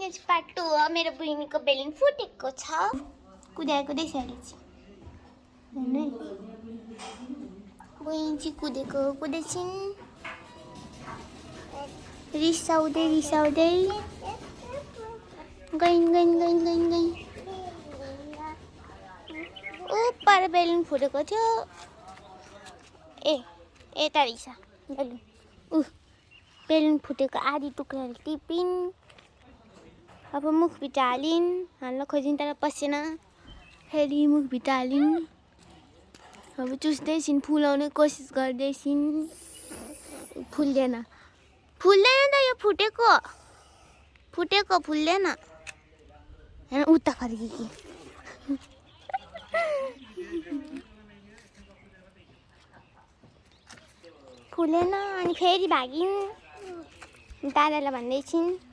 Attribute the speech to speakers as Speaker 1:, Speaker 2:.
Speaker 1: यस पाटो मेरो बहिनीको बेलुन फुटेको छ कुदाइ सरी हैन बहिनी चाहिँ कुदैछिन् रिसाउँदै गइन पर बेलुन फुटेको थियो यता रिसा बेलुन फुटेको आधी टुक्राले टिपिन् अब मुखभित्र हालिन् हाल्न खोजिन् तर पसेन फेरि मुखभित्र हालिन् अब चुस्दैछिन् फुलाउने कोसिस गर्दैछिन् फुल्दैन त यो फुटेको फुल्दैन हैन उता फर्किकी फुलेन अनि फेरि भागिन् दादालाई भन्दैछिन्